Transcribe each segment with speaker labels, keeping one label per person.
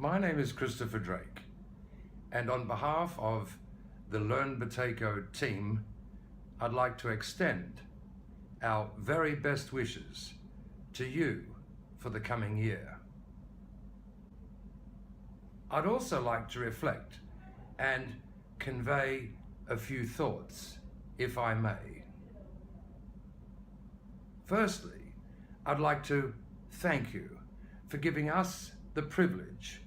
Speaker 1: My name is Christopher Drake, and on behalf of the Learn Buteyko team, I'd like to extend our very best wishes to you for the coming year. I'd also like to reflect and convey a few thoughts, if I may. Firstly, I'd like to thank you for giving us the privilege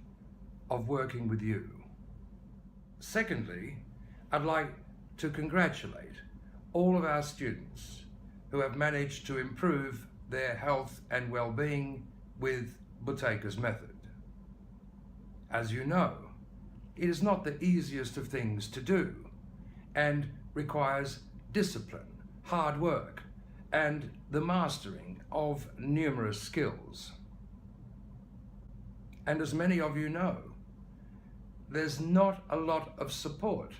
Speaker 1: of working with you. Secondly, I'd like to congratulate all of our students who have managed to improve their health and well-being with Buteyko's method. As you know, it is not the easiest of things to do and requires discipline, hard work, and the mastering of numerous skills. And as many of you know, there's not a lot of support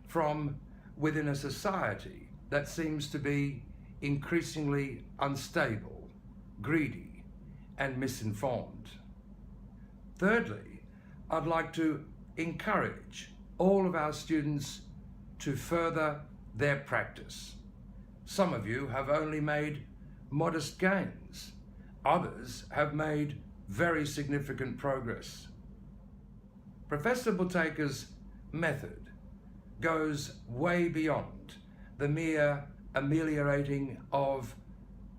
Speaker 1: from within a society that seems to be increasingly unstable, greedy, and misinformed. Thirdly, I'd like to encourage all of our students to further their practice. Some of you have only made modest gains. Others have made very significant progress. Professor Buteyko's method goes way beyond the mere ameliorating of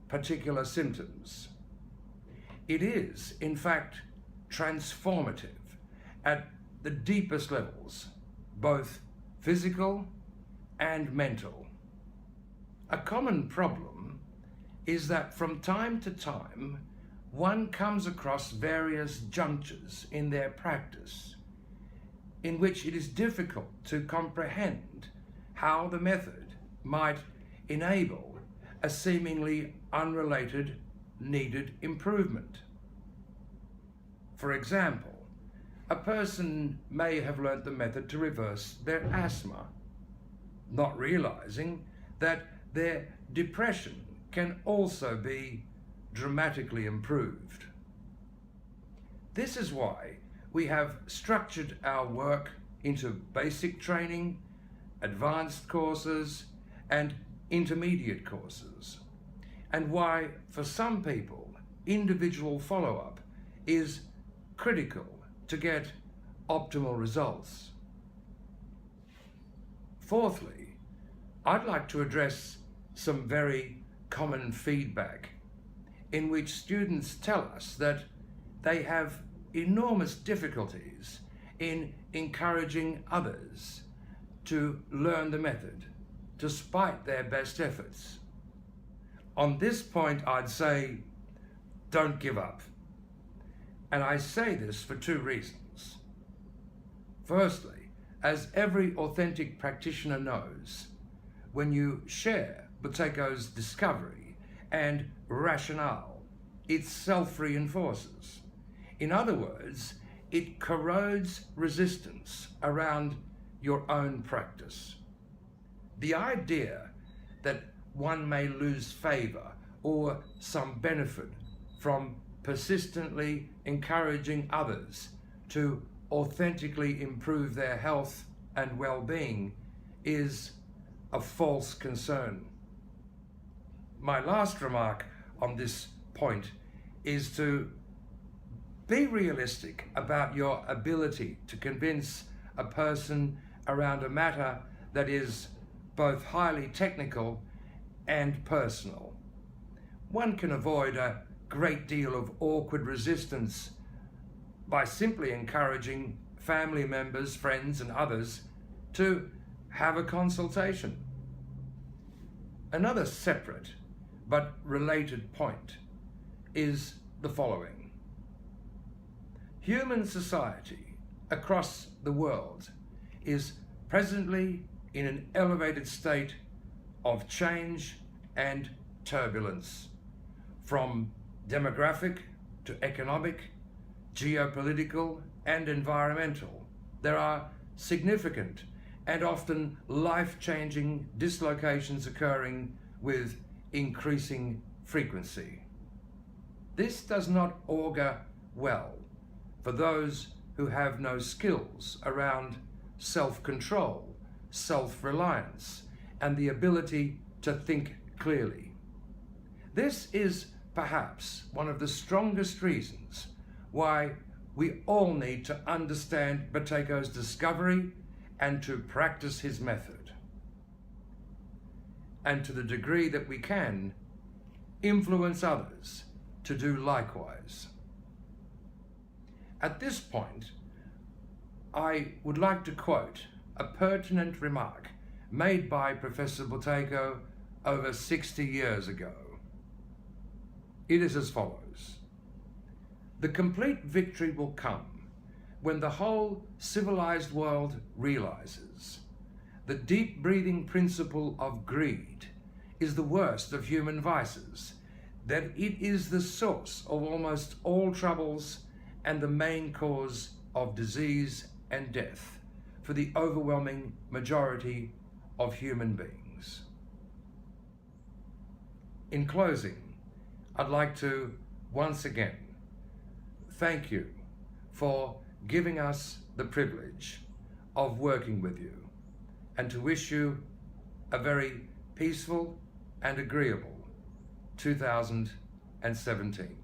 Speaker 1: particular symptoms. It is, in fact, transformative at the deepest levels, both physical and mental. A common problem is that from time to time, one comes across various junctures in their practice in which it is difficult to comprehend how the method might enable a seemingly unrelated needed improvement. For example, a person may have learnt the method to reverse their asthma, not realizing that their depression can also be dramatically improved. This is why we have structured our work into basic training, advanced courses, and intermediate courses, and why for some people individual follow-up is critical to get optimal results. Fourthly, I'd like to address some very common feedback in which students tell us that they have enormous difficulties in encouraging others to learn the method despite their best efforts. On this point, I'd say, don't give up. And I say this for two reasons. Firstly, as every authentic practitioner knows, when you share Buteyko's discovery and rationale, it self-reinforces. In other words, it corrodes resistance around your own practice. The idea that one may lose favor or some benefit from persistently encouraging others to authentically improve their health and well-being is a false concern. My last remark on this point is to be realistic about your ability to convince a person around a matter that is both highly technical and personal. One can avoid a great deal of awkward resistance by simply encouraging family members, friends, and others to have a consultation. Another separate but related point is the following. Human society across the world is presently in an elevated state of change and turbulence, from demographic to economic, geopolitical, and environmental. There are significant and often life-changing dislocations occurring with increasing frequency. This does not augur well for those who have no skills around self-control, self-reliance, and the ability to think clearly. This is perhaps one of the strongest reasons why we all need to understand Boteco's discovery and to practice his method. And to the degree that we can, influence others to do likewise. At this point, I would like to quote a pertinent remark made by Professor Boteco over 60 years ago. It is as follows: "The complete victory will come when the whole civilized world realizes the deep breathing principle of greed is the worst of human vices, that it is the source of almost all troubles and the main cause of disease and death for the overwhelming majority of human beings." In closing, I'd like to once again thank you for giving us the privilege of working with you, and to wish you a very peaceful and agreeable 2017.